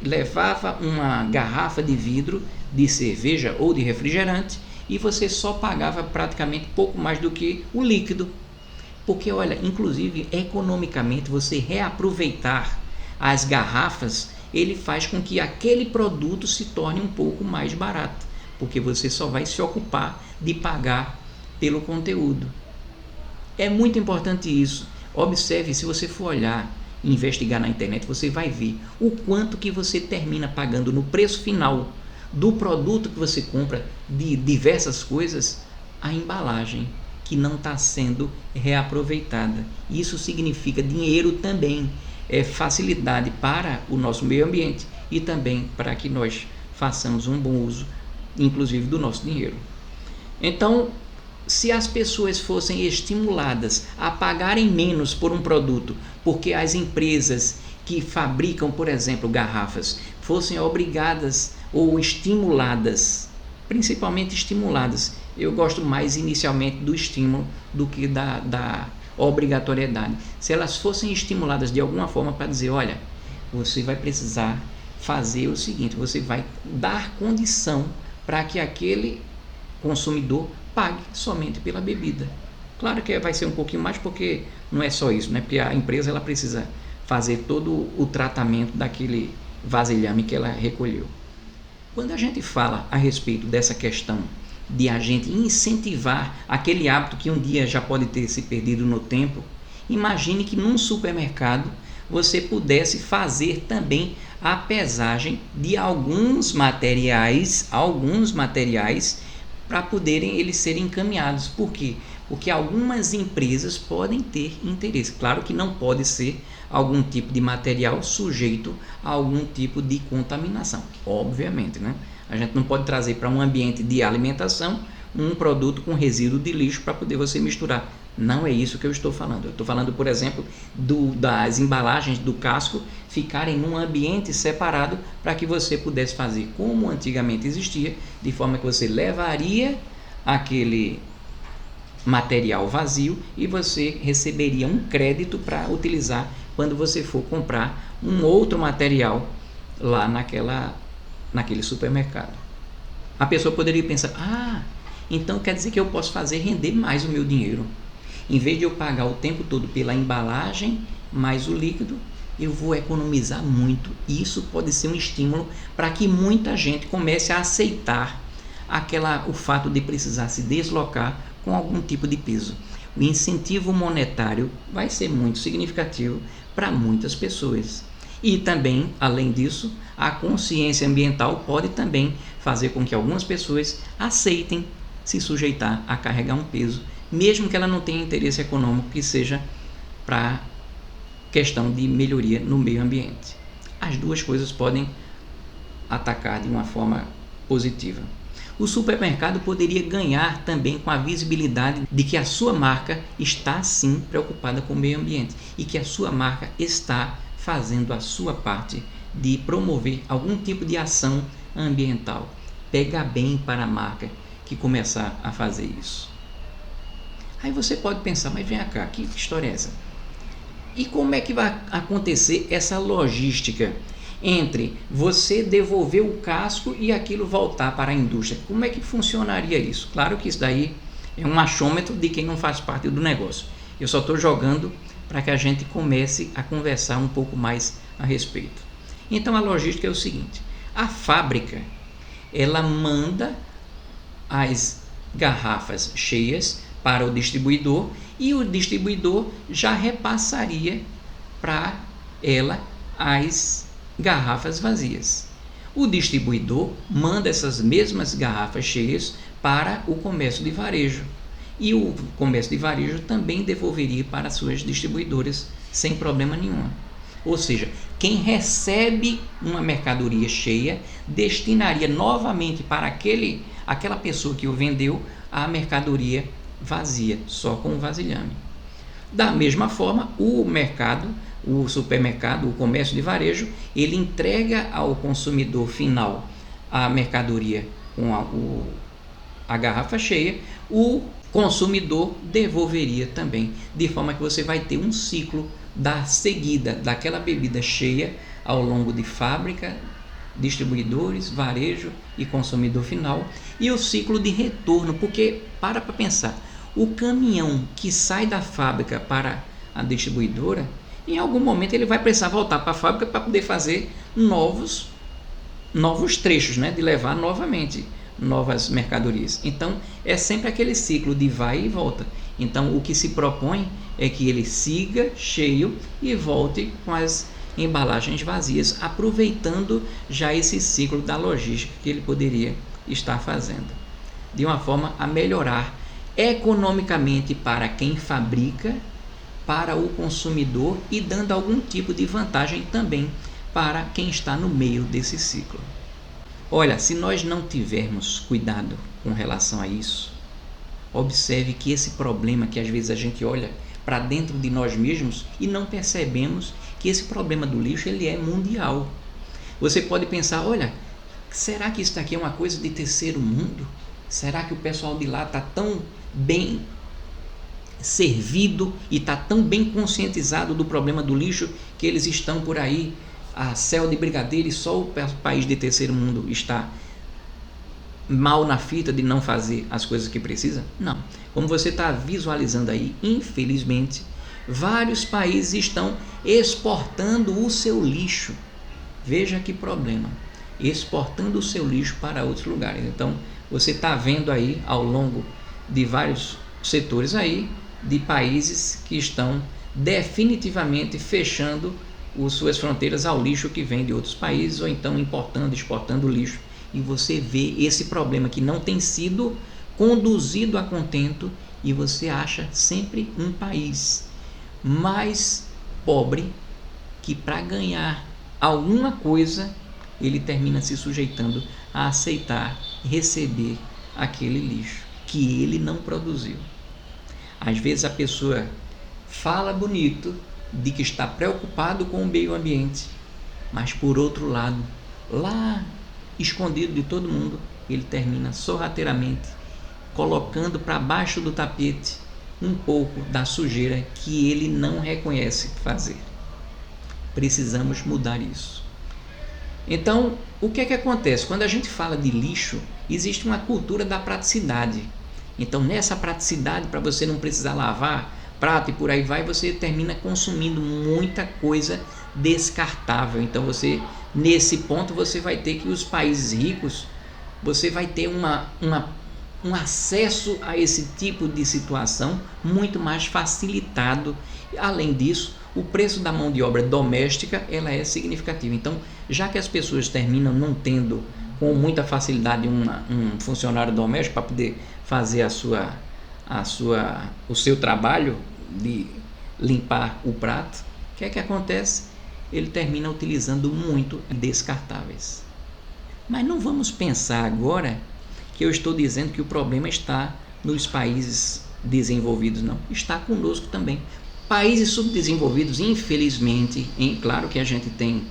levava uma garrafa de vidro de cerveja ou de refrigerante e você só pagava praticamente pouco mais do que o líquido. Porque olha, inclusive economicamente você reaproveitar as garrafas, ele faz com que aquele produto se torne um pouco mais barato, porque você só vai se ocupar de pagar pelo conteúdo. É muito importante isso. Observe, se você for olhar e investigar na internet, você vai ver o quanto que você termina pagando no preço final do produto que você compra, de diversas coisas, a embalagem que não está sendo reaproveitada. Isso significa dinheiro também, facilidade para o nosso meio ambiente e também para que nós façamos um bom uso, inclusive do nosso dinheiro. Então, se as pessoas fossem estimuladas a pagarem menos por um produto, porque as empresas que fabricam, por exemplo, garrafas, fossem obrigadas ou estimuladas, principalmente estimuladas, eu gosto mais inicialmente do estímulo do que da obrigatoriedade. Se elas fossem estimuladas de alguma forma para dizer, olha, você vai precisar fazer o seguinte, você vai dar condição para que aquele consumidor pague somente pela bebida. Claro que vai ser um pouquinho mais, porque não é só isso, né? Porque a empresa ela precisa fazer todo o tratamento daquele vasilhame que ela recolheu. Quando a gente fala a respeito dessa questão de a gente incentivar aquele hábito que um dia já pode ter se perdido no tempo, imagine que num supermercado você pudesse fazer também a pesagem de alguns materiais para poderem eles serem encaminhados. Por quê? Porque algumas empresas podem ter interesse. Claro que não pode ser algum tipo de material sujeito a algum tipo de contaminação, obviamente, né? A gente não pode trazer para um ambiente de alimentação um produto com resíduo de lixo para poder você misturar. Não é isso que eu estou falando. Eu estou falando, por exemplo, das embalagens do casco ficarem num ambiente separado para que você pudesse fazer como antigamente existia, de forma que você levaria aquele material vazio e você receberia um crédito para utilizar quando você for comprar um outro material lá naquele supermercado. A pessoa poderia pensar, então quer dizer que eu posso fazer render mais o meu dinheiro. Em vez de eu pagar o tempo todo pela embalagem mais o líquido, eu vou economizar muito. E isso pode ser um estímulo para que muita gente comece a aceitar o fato de precisar se deslocar com algum tipo de peso. O incentivo monetário vai ser muito significativo para muitas pessoas. E também, além disso, a consciência ambiental pode também fazer com que algumas pessoas aceitem se sujeitar a carregar um peso, mesmo que ela não tenha interesse econômico que seja para questão de melhoria no meio ambiente. As duas coisas podem atacar de uma forma positiva. O supermercado poderia ganhar também com a visibilidade de que a sua marca está sim preocupada com o meio ambiente e que a sua marca está fazendo a sua parte de promover algum tipo de ação ambiental. Pega bem para a marca que começar a fazer isso. Aí você pode pensar, mas vem cá, que história é essa? E como é que vai acontecer essa logística entre você devolver o casco e aquilo voltar para a indústria? Como é que funcionaria isso? Claro que isso daí é um achômetro de quem não faz parte do negócio. Eu só estou jogando para que a gente comece a conversar um pouco mais a respeito. Então a logística é o seguinte, a fábrica ela manda as garrafas cheias para o distribuidor e o distribuidor já repassaria para ela as garrafas vazias. O distribuidor manda essas mesmas garrafas cheias para o comércio de varejo e o comércio de varejo também devolveria para suas distribuidoras sem problema nenhum. Ou seja, quem recebe uma mercadoria cheia destinaria novamente para aquela pessoa que o vendeu a mercadoria vazia, só com o vasilhame. Da mesma forma, o supermercado, o comércio de varejo, ele entrega ao consumidor final a mercadoria com a garrafa cheia, o consumidor devolveria também, de forma que você vai ter um ciclo da seguida daquela bebida cheia ao longo de fábrica, distribuidores, varejo e consumidor final, e o ciclo de retorno, porque para pensar, o caminhão que sai da fábrica para a distribuidora, em algum momento ele vai precisar voltar para a fábrica para poder fazer novos trechos, né, de levar novamente novas mercadorias. Então é sempre aquele ciclo de vai e volta. Então o que se propõe é que ele siga cheio e volte com as embalagens vazias, aproveitando já esse ciclo da logística que ele poderia estar fazendo, de uma forma a melhorar economicamente para quem fabrica, para o consumidor e dando algum tipo de vantagem também para quem está no meio desse ciclo. Olha, se nós não tivermos cuidado com relação a isso, observe que esse problema que às vezes a gente olha para dentro de nós mesmos e não percebemos que esse problema do lixo ele é mundial. Você pode pensar, olha, será que isso aqui é uma coisa de terceiro mundo? Será que o pessoal de lá está tão bem servido e está tão bem conscientizado do problema do lixo que eles estão por aí a céu de brigadeiro e só o país de terceiro mundo está mal na fita de não fazer as coisas que precisa? Não. Como você está visualizando aí, infelizmente, vários países estão exportando o seu lixo. Veja que problema. Exportando o seu lixo para outros lugares. Então, você está vendo aí ao longo de vários setores aí, de países que estão definitivamente fechando suas fronteiras ao lixo que vem de outros países, ou então importando, exportando lixo. E você vê esse problema que não tem sido conduzido a contento e você acha sempre um país mais pobre que para ganhar alguma coisa ele termina se sujeitando a aceitar receber aquele lixo que ele não produziu. Às vezes a pessoa fala bonito de que está preocupado com o meio ambiente, mas por outro lado, lá escondido de todo mundo, ele termina sorrateiramente colocando para baixo do tapete um pouco da sujeira que ele não reconhece fazer. Precisamos mudar isso. Então, o que é que acontece? Quando a gente fala de lixo, existe uma cultura da praticidade. Então, nessa praticidade, para você não precisar lavar prato e por aí vai, você termina consumindo muita coisa descartável. Então, nesse ponto, você vai ter que os países ricos, você vai ter um acesso a esse tipo de situação muito mais facilitado. Além disso, o preço da mão de obra doméstica ela é significativo. Então, já que as pessoas terminam não tendo com muita facilidade um funcionário doméstico para poder fazer o seu trabalho de limpar o prato, o que é que acontece? Ele termina utilizando muito descartáveis. Mas não vamos pensar agora que eu estou dizendo que o problema está nos países desenvolvidos, não. Está conosco também. Países subdesenvolvidos, infelizmente, claro que a gente tem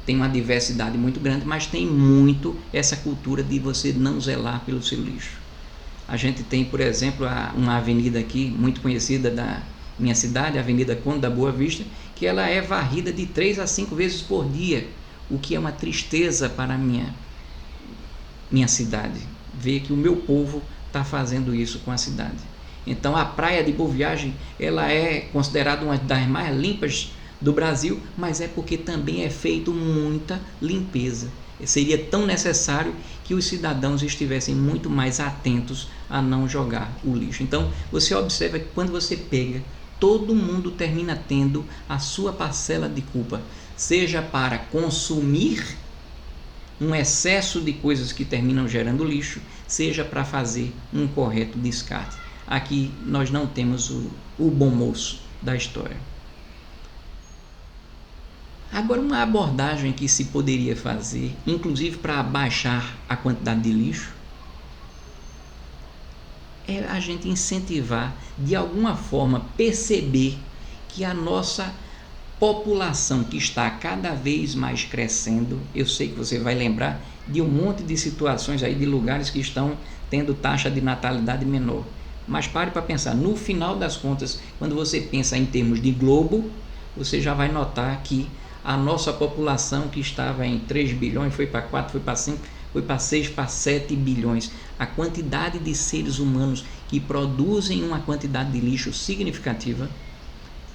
uma diversidade muito grande, mas tem muito essa cultura de você não zelar pelo seu lixo. A gente tem, por exemplo, uma avenida aqui muito conhecida da minha cidade, a Avenida Conde da Boa Vista, que ela é varrida de 3 a 5 vezes por dia, o que é uma tristeza para a minha cidade. Ver que o meu povo está fazendo isso com a cidade. Então a praia de Boa Viagem ela é considerada uma das mais limpas do Brasil, mas é porque também é feito muita limpeza. Seria tão necessário que os cidadãos estivessem muito mais atentos a não jogar o lixo. Então você observa que quando você pega, todo mundo termina tendo a sua parcela de culpa, seja para consumir um excesso de coisas que terminam gerando lixo, seja para fazer um correto descarte. Aqui nós não temos o bom moço da história. Agora, uma abordagem que se poderia fazer, inclusive para baixar a quantidade de lixo, é a gente incentivar, de alguma forma, perceber que a nossa população que está cada vez mais crescendo, eu sei que você vai lembrar de um monte de situações aí de lugares que estão tendo taxa de natalidade menor. Mas pare para pensar, no final das contas, quando você pensa em termos de globo, você já vai notar que a nossa população que estava em 3 bilhões, foi para 4, foi para 5, foi para 6, para 7 bilhões. A quantidade de seres humanos que produzem uma quantidade de lixo significativa,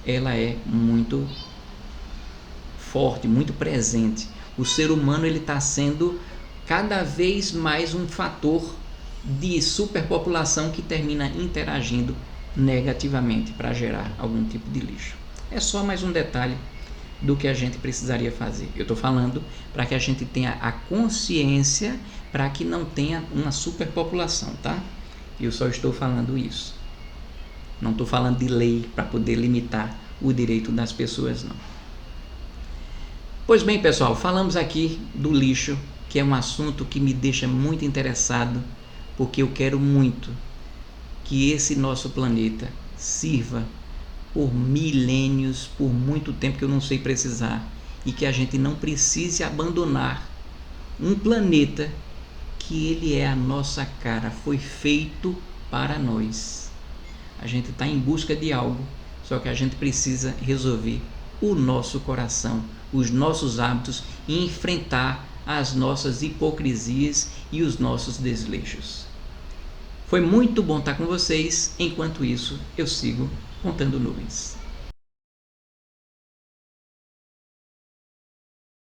ela é muito forte, muito presente. O ser humano ele está sendo cada vez mais um fator de superpopulação que termina interagindo negativamente para gerar algum tipo de lixo. É só mais um detalhe do que a gente precisaria fazer. Eu estou falando para que a gente tenha a consciência para que não tenha uma superpopulação, tá? Eu só estou falando isso. Não estou falando de lei para poder limitar o direito das pessoas, não. Pois bem, pessoal, falamos aqui do lixo, que é um assunto que me deixa muito interessado, porque eu quero muito que esse nosso planeta sirva por milênios, por muito tempo que eu não sei precisar, e que a gente não precise abandonar um planeta que ele é a nossa cara, foi feito para nós. A gente está em busca de algo, só que a gente precisa resolver o nosso coração, os nossos hábitos e enfrentar as nossas hipocrisias e os nossos desleixos. Foi muito bom estar com vocês, enquanto isso eu sigo contando nuvens.